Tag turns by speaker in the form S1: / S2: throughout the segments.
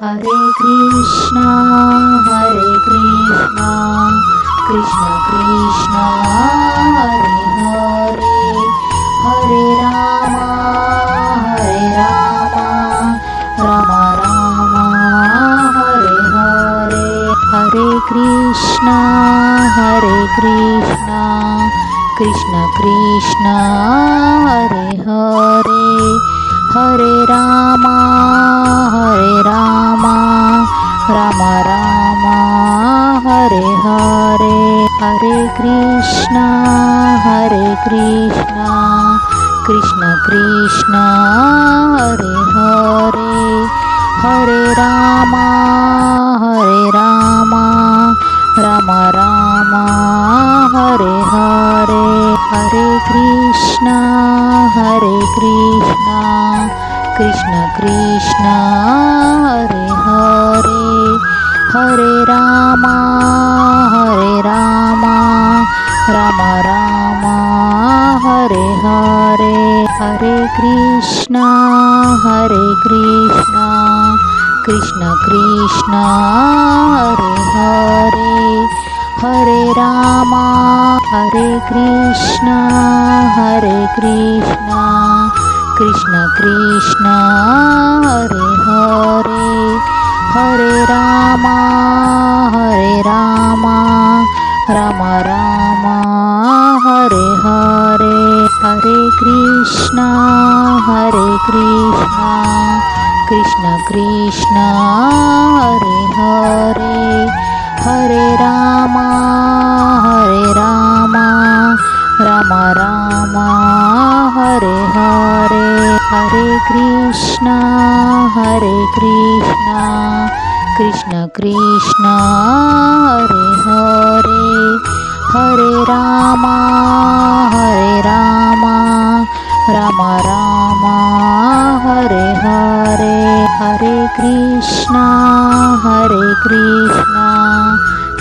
S1: Hare Krishna Krishna Krishna Hare Hare, Hare Ram Ram Ram Hare Hare. Hare Krishna Krishna Krishna Hare Hare, Hare Ram Ram Ram Hare Hare. Hare Krishna Krishna Krishna Hare Hare, Hare Ram Ram Ram Hare Hare. Hare Krishna Krishna Krishna Hare Hare, Hare Ram Ram Ram Hare Hare. Hare Krishna Krishna Krishna Hare Hare, Hare Ram Hare Krishna Krishna Krishna Hare Hare, Hare Ram Ram Ram Hare Hare. Hare Krishna Krishna Krishna Hare Hare, Hare Ram Ram Ram Hare Hare. Hare Krishna Krishna Krishna Hare Hare, Hare Ram Ram Ram Hare Hare. Hare Krishna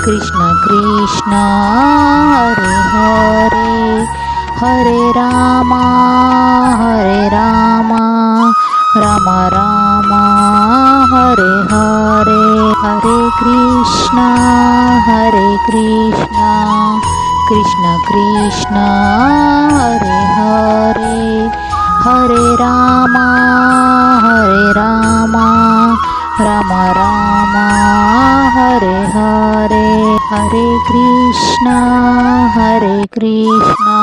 S1: Krishna Krishna Hare Hare, Hare Ram Ram Ram Hare Hare. Hare Krishna Krishna Krishna Hare Hare, Hare Ram Ram Ram Hare Hare. Hare Krishna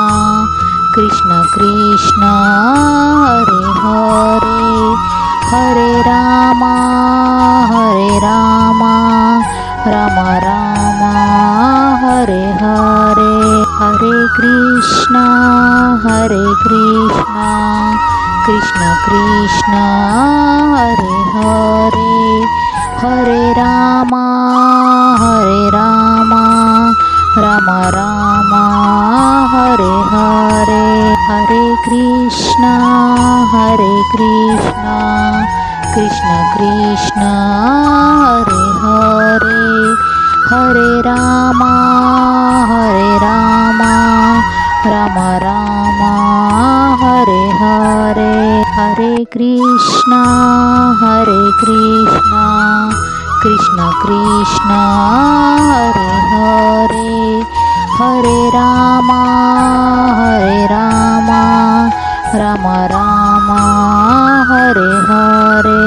S1: Krishna Krishna Hare Hare, Hare Ram Ram Ram Hare Hare. Hare Krishna Krishna Krishna Hare Hare, Hare Ram Ram Ram Hare Hare. Hare Krishna Krishna Krishna Hare Hare, Hare Ram Ram Ram Hare Hare. Hare Krishna Krishna Krishna Hare Hare, Hare Ram Ram Hare Hare.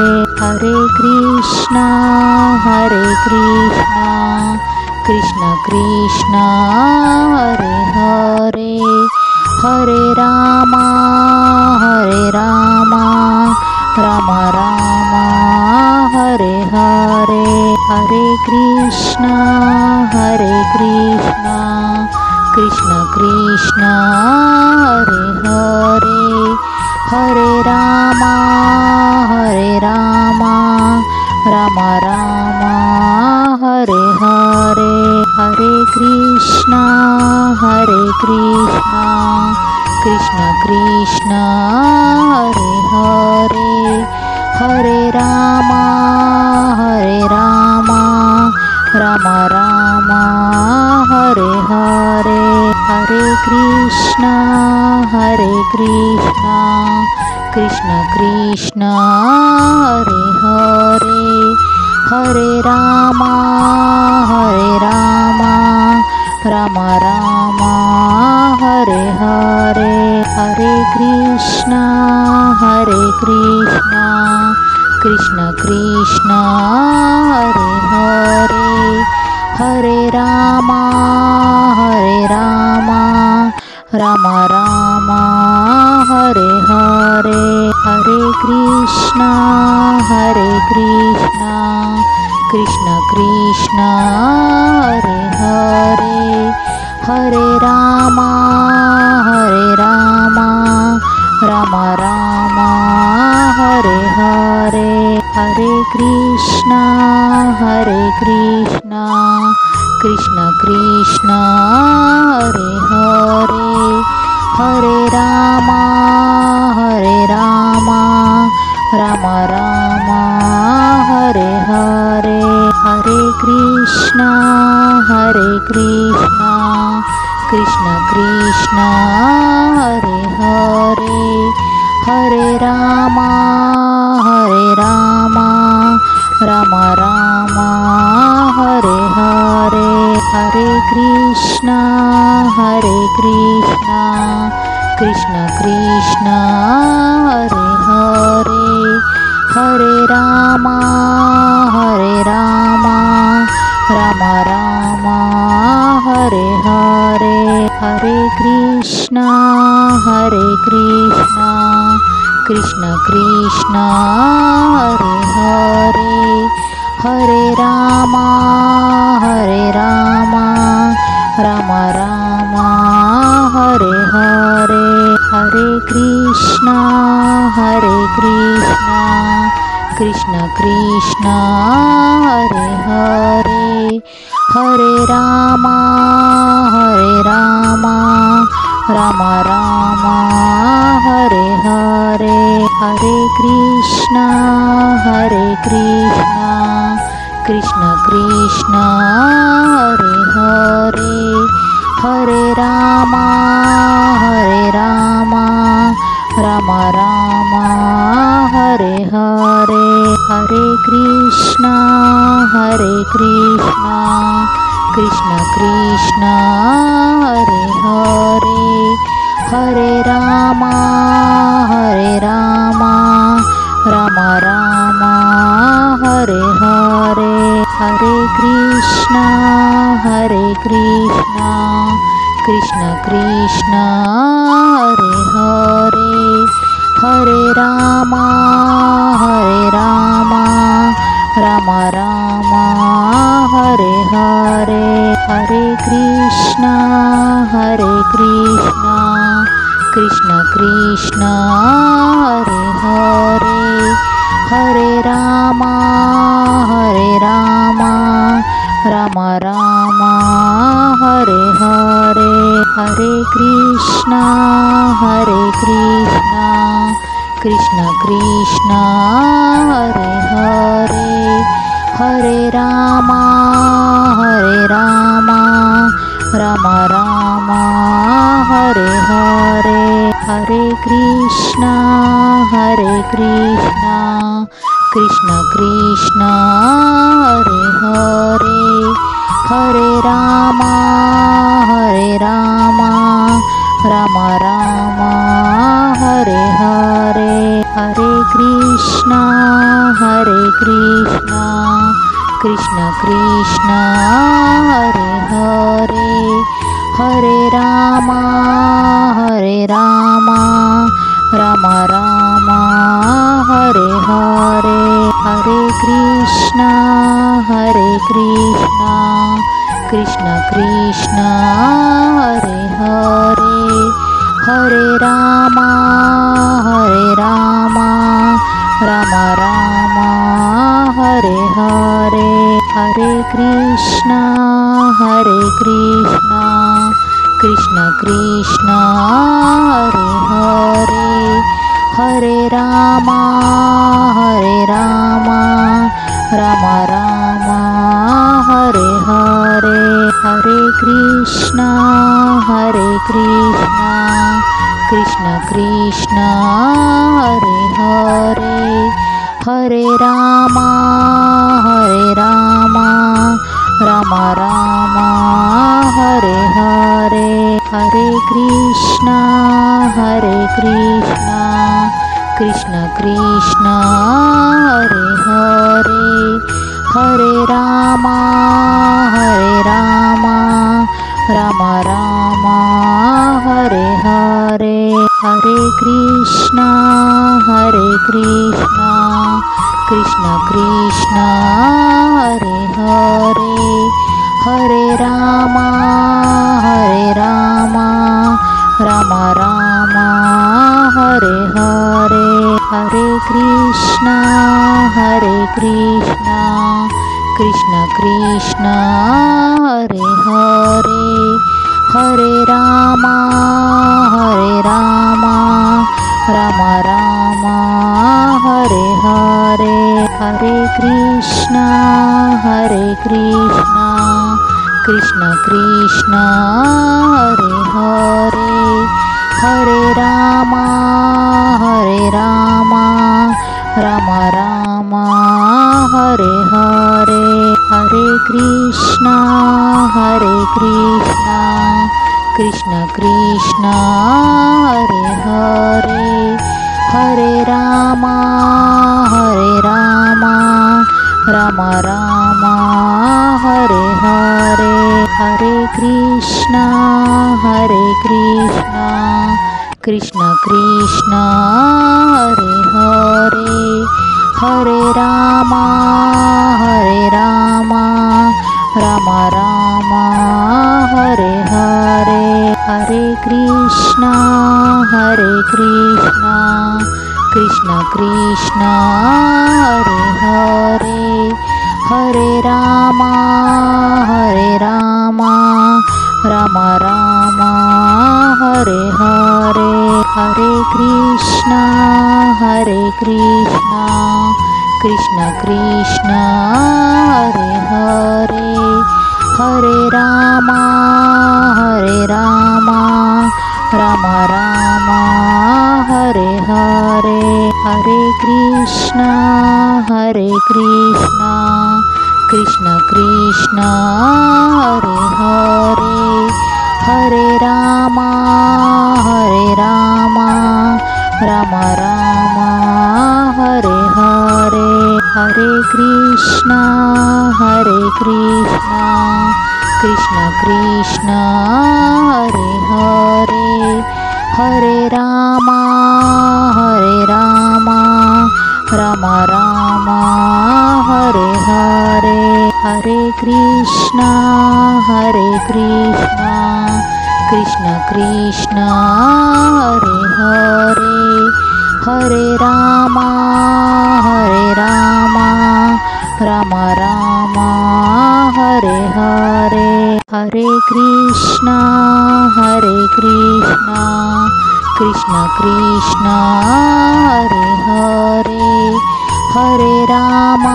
S1: Hare Krishna Krishna Krishna Hare Hare, Hare Ram Ram Hare Hare. Hare Krishna Krishna Krishna Hare Hare, Hare Ram Ram Hare Hare. Hare Krishna Krishna Krishna Hare Hare, Hare Ram Ram Hare Hare. Hare Krishna Krishna Krishna Hare Hare, Ram Ram Ram Hare Hare Hare Krishna Krishna Krishna Hare Hare Hare Ram Ram Ram Hare Hare Hare Krishna Krishna Krishna Hare Hare Hare Ram Ram Ram Hare Hare Hare Krishna Krishna Krishna Hare Hare Hare Ram Ram Hare Hare Hare Krishna Krishna Krishna Hare Hare Hare Ram Ram Hare Hare Hare Krishna Krishna Krishna Hare Hare Hare Ram Ram Hare Hare Hare Krishna Krishna Krishna Hare Hare Hare Ram Ram Hare Hare Hare Krishna Krishna Krishna Hare Hare Hare Ram Ram Hare Hare Hare Krishna Krishna Krishna Hare Hare Hare Ram Ram Hare Hare Hare Krishna Krishna Krishna Hare Hare Hare Ram Ram Hare Hare Hare Krishna Krishna Krishna Hare Hare Hare Ram Ram Hare Hare Hare Krishna Krishna Krishna Hare Hare Hare Ram Ram Hare Hare Hare Krishna Krishna Krishna Hare Hare Hare Ram Ram Hare Hare Hare Krishna Krishna Krishna Hare Hare Hare Ram Ram Hare Hare Hare Krishna Krishna Krishna Hare Hare Hare Ram Ram Hare Hare Hare Krishna Krishna Krishna Hare Hare Hare Ram Ram Hare Hare Hare Krishna Krishna Krishna Hare Hare Hare Ram Ram Hare Hare Hare Krishna Krishna Krishna Hare Hare Hare Ram Ram Hare Hare Hare Krishna Krishna Krishna Hare Hare Hare Ram Ram Ram Hare Hare Hare Krishna Krishna Krishna Hare Hare Hare Ram Ram Ram Hare Hare Hare Krishna Krishna Krishna Hare Hare Hare Ram Ram Hare Hare Hare Krishna Krishna Krishna Hare Hare Hare Ram Ram Hare Hare Hare Krishna Krishna Krishna Hare Hare Hare Ram Ram Hare Hare Hare Krishna Krishna Krishna Hare Hare Hare Ram Ram Hare Hare Hare Krishna Krishna Krishna Hare Hare Hare Ram Ram Hare Hare Hare Krishna Krishna Krishna Hare Hare Hare Ram Ram Hare Hare Hare Krishna Krishna Krishna Hare Hare Hare Ram Ram Hare Hare Hare Krishna Krishna Krishna Hare Hare Hare Ram Ram Hare Hare Hare Krishna Krishna Krishna Hare Hare Hare Ram Ram Hare Hare Hare Krishna Krishna Krishna Hare Hare Hare Ram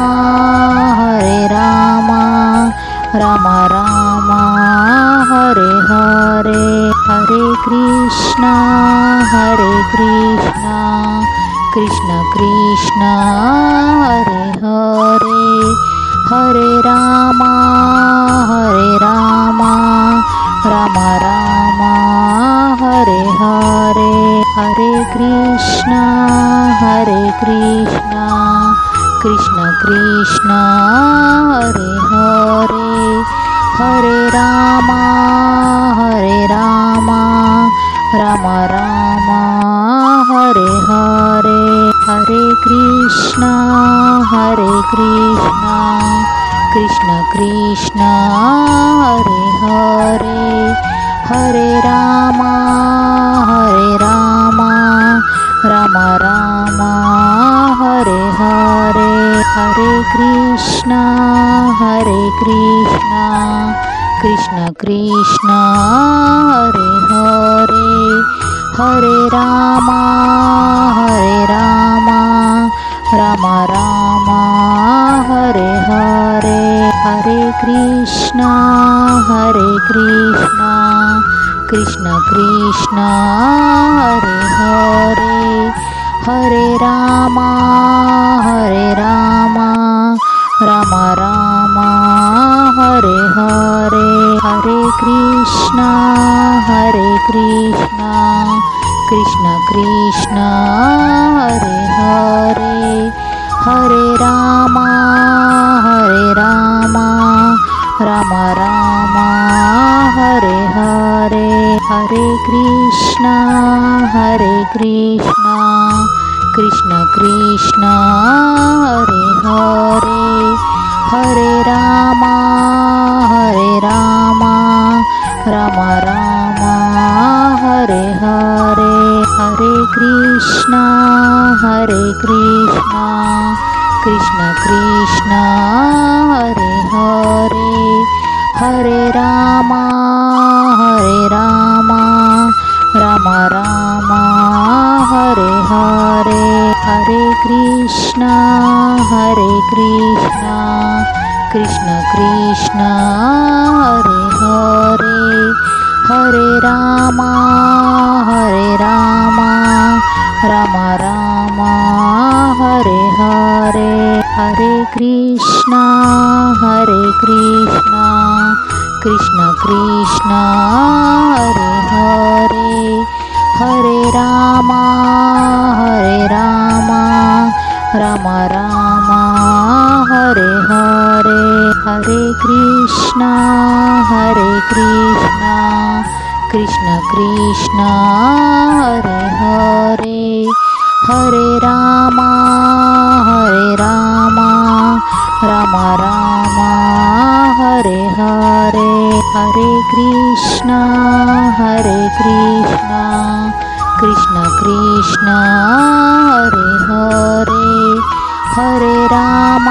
S1: Ram Hare Hare Hare Krishna Krishna Krishna Hare Hare Hare Ram Ram Hare Hare Hare Krishna Krishna Krishna Hare Hare Hare Ram Ram Hare Hare Hare Krishna Krishna Krishna Hare Hare Hare Ram Ram Hare Hare Hare Krishna Krishna Krishna Hare Hare Hare Ram Ram Hare Hare Hare Krishna Krishna Krishna Hare Hare Hare Ram Ram Hare Hare Hare Hare Krishna Krishna Krishna Hare Hare Hare Ram Ram Ram Hare Hare Hare Krishna Krishna Krishna Hare Hare Hare Ram Ram Ram Hare Hare Hare Krishna Krishna Krishna Hare Hare Hare Ram Ram Ram Hare Hare Hare Krishna Krishna Krishna Hare Hare Hare Ram Ram Ram Hare Hare Hare Krishna Krishna Krishna Hare Hare Hare Ram Ram Ram Hare Hare Hare Krishna Krishna Krishna Hare Hare Hare Ram Ram Ram Hare Hare Hare Krishna Krishna Krishna Hare Hare Hare Ram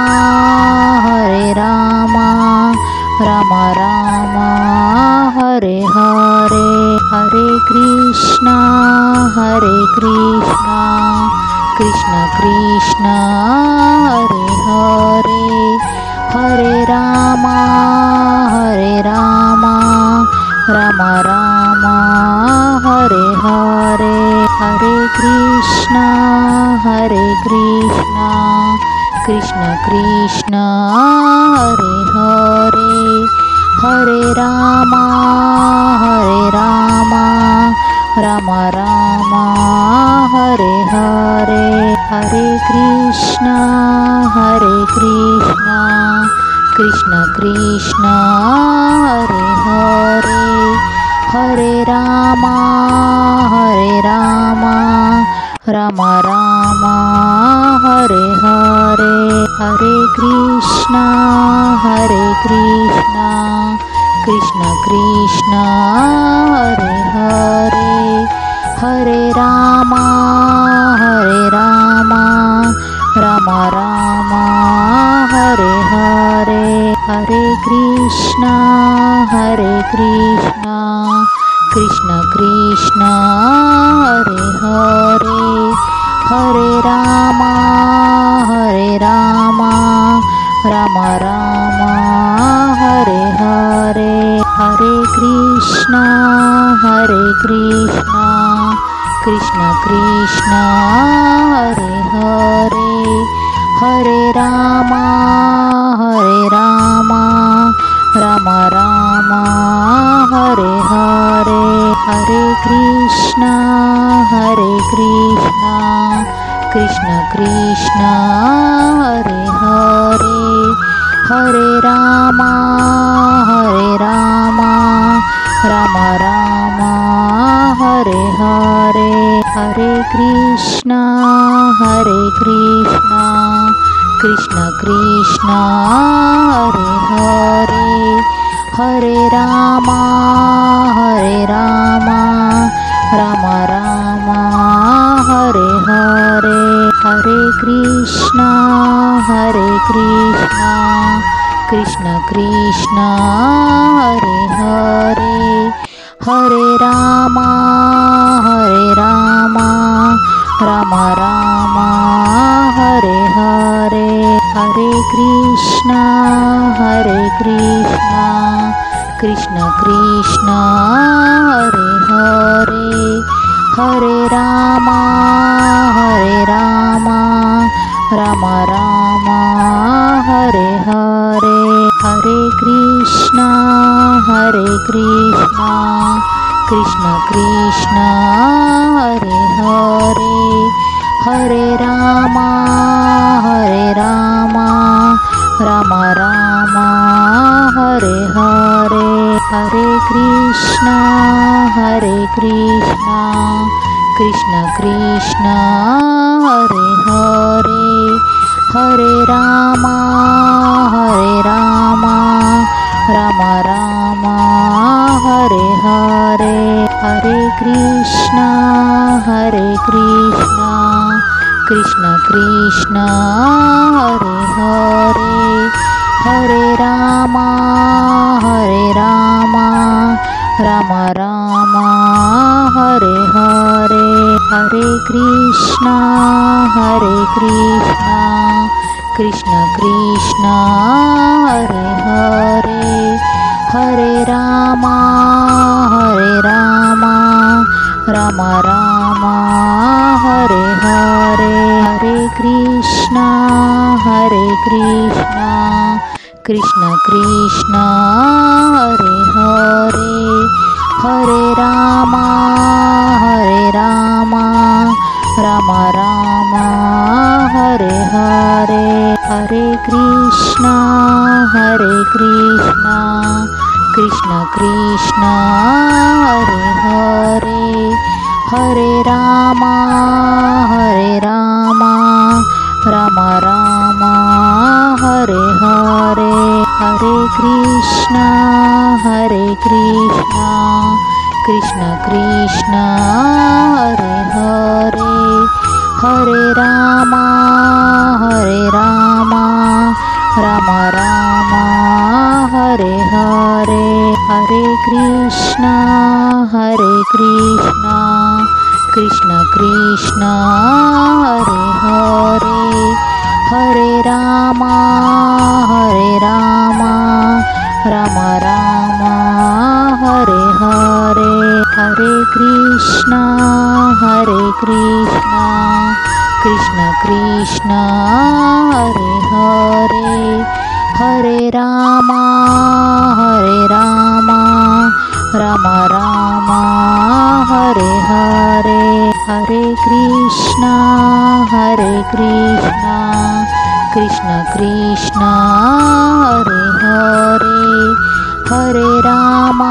S1: Ram Ram Hare Hare Hare Krishna Krishna Krishna Hare Hare Hare Ram Ram Ram Hare Hare Hare Krishna Krishna Krishna Hare Hare Hare Ram Ram Ram Hare Hare Hare Krishna Krishna Krishna Hare Hare Hare Ram Ram Ram Hare Hare Hare Krishna Krishna Krishna Hare Hare Hare Ram Ram Ram Hare Hare Hare Krishna Krishna Krishna Hare Hare Hare Ram Ram Ram Hare Hare Hare Krishna Krishna Krishna Hare Hare Hare Ram Ram Ram Hare Hare Hare Krishna Krishna Krishna Hare Hare Hare Ram Ram Ram Hare Hare Hare Krishna Krishna Krishna Hare Hare Hare Ram Ram Ram Hare Hare Hare Krishna Krishna Krishna Hare Hare Hare Ram Ram Hare Hare Hare Krishna Krishna Krishna Hare Hare Hare Ram Ram Hare Hare Hare Krishna Krishna Krishna Hare Hare Hare Ram Ram Ram Hare Hare Hare Krishna Krishna Krishna Hare Hare Hare Ram Ram Ram Hare Hare Hare Krishna Krishna Krishna Hare Hare Hare Ram Ram Ram Hare Hare Hare Krishna Krishna Krishna Hare Hare Hare Ram Ram Ram Hare Hare Hare Krishna Krishna Krishna Hare Hare Hare Ram Ram Ram Hare Hare Hare Krishna Krishna Krishna Hare Hare Hare Ram Ram Ram Hare Hare Hare Krishna Krishna Krishna Hare Hare Hare Ram Ram Ram Hare Hare Hare Krishna Krishna Krishna Hare Hare Hare Ram Ram Ram Hare Hare Hare Krishna Krishna Krishna Hare Hare Hare Ram Ram Ram Hare Hare Hare Krishna Krishna Krishna Hare Hare Hare Ram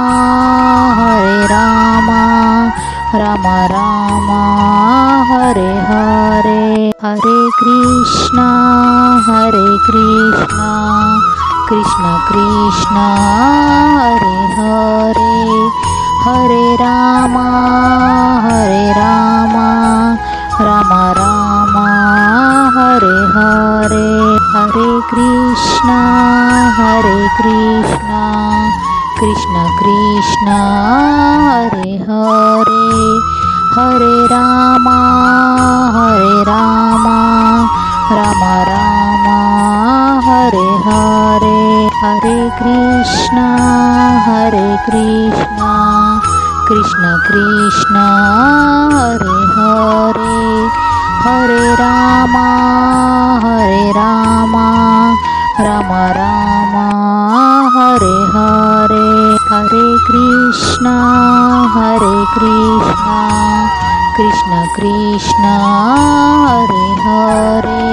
S1: Ram Hare Hare Hare Krishna Krishna Krishna Hare Hare Hare Ram Ram Hare Hare Hare Krishna Krishna Krishna Hare Hare Hare Ram Ram Hare Hare Hare Krishna Krishna Krishna Hare Hare Hare Ram Ram Hare Hare Hare Krishna Krishna Krishna Hare Hare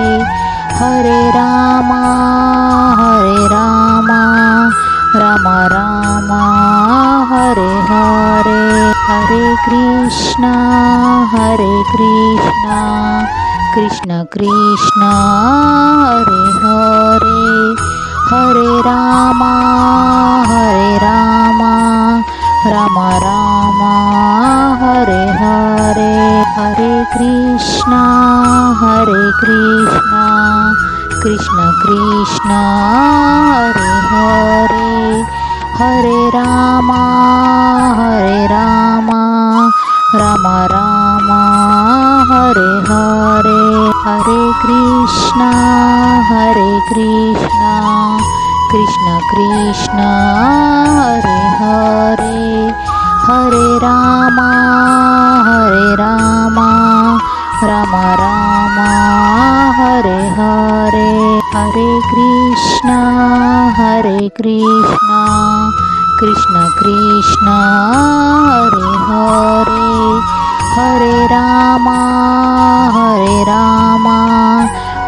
S1: Hare Ram Ram Hare Hare Hare Krishna Krishna Krishna Hare Hare Hare Ram Ram Hare Hare Hare Krishna Krishna Krishna Hare Hare Hare Ram Ram Hare Hare Hare Krishna Krishna Krishna Hare Hare Hare Ram Ram Hare Hare Hare Krishna Hare Krishna Krishna Krishna Hare Hare Hare Ram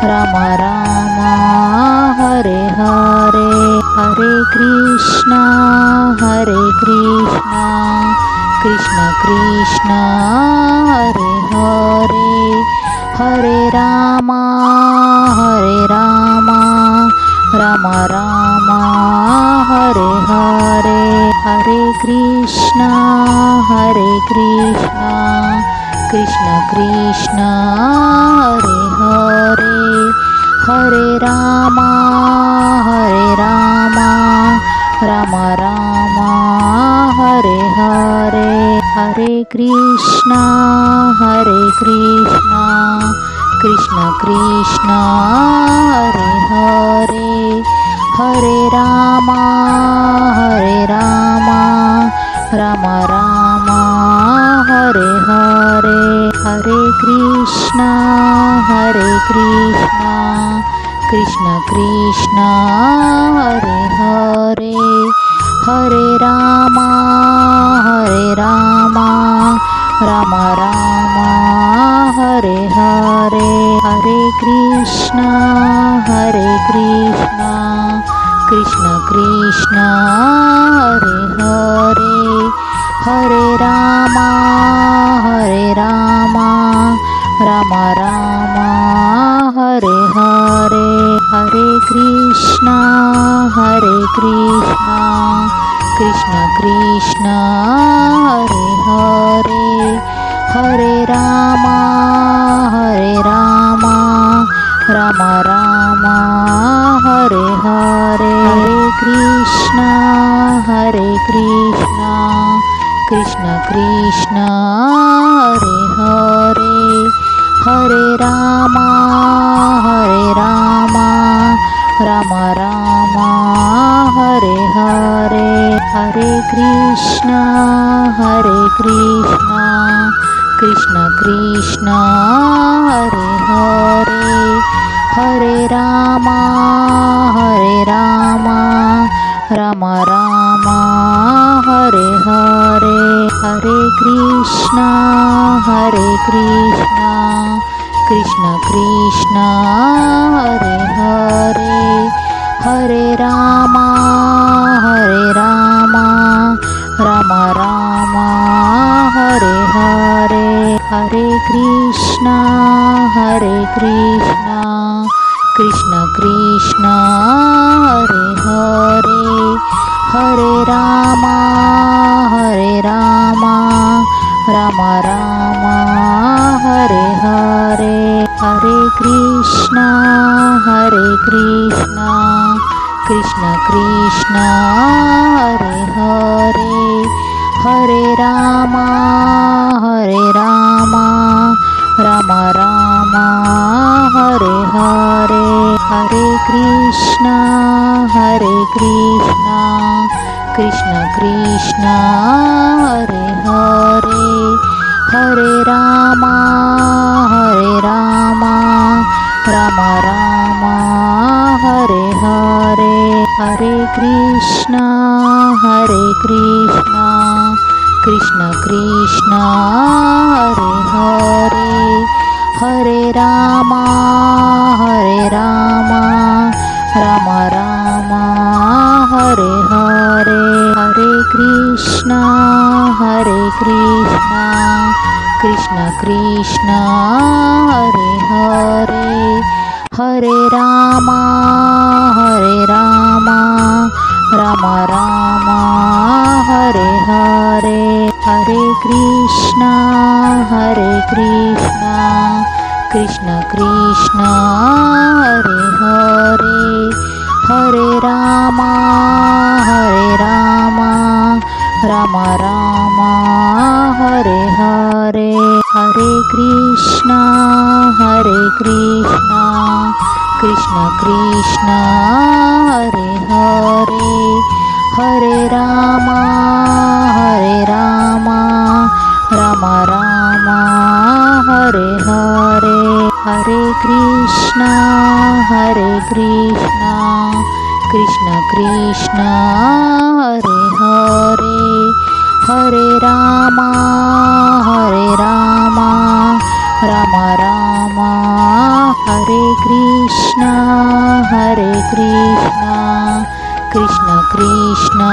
S1: Ram Ram Hare Hare Hare Krishna Krishna Krishna Hare Hare Hare Ram Ram Ram Hare Hare Hare Krishna Krishna Krishna Hare Hare Hare Ram Ram Ram Hare Hare Hare Krishna Krishna Krishna Hare Hare Hare Ram Ram Ram Hare Hare Hare Krishna Krishna Krishna Hare Hare Hare Ram Ram Ram Hare Hare Hare Krishna Krishna Krishna Hare Hare Hare Ram Ram Ram Hare Hare Hare Krishna Krishna Krishna Hare Hare Hare Ram Ram Ram Hare Hare Hare Krishna Krishna Krishna Hare Hare Hare Ram Ram Ram Hare Hare Hare Krishna Krishna Krishna Hare Hare Hare Ram Ram Ram Hare Hare Hare Krishna Krishna Krishna Hare Hare Hare Ram Ram Ram Hare Hare Hare Krishna Krishna Krishna Hare Hare Hare Ram Ram Hare Hare Hare Krishna Krishna Krishna Hare Hare Hare Ram Ram Hare Hare Hare Krishna Krishna Krishna Hare Hare Hare Ram Ram Hare Hare Hare Krishna Krishna Krishna Hare Hare Hare Ram Ram Hare Hare Hare Krishna Krishna Krishna Hare Hare Hare Ram Ram Hare Hare Hare Krishna Krishna Krishna Hare Hare Hare Ram Ram Hare Hare Hare Krishna Krishna Krishna Hare Hare Hare Ram Ram Hare Hare Hare Krishna Krishna Krishna Hare Hare Hare Ram Ram Ram Hare Krishna Krishna Krishna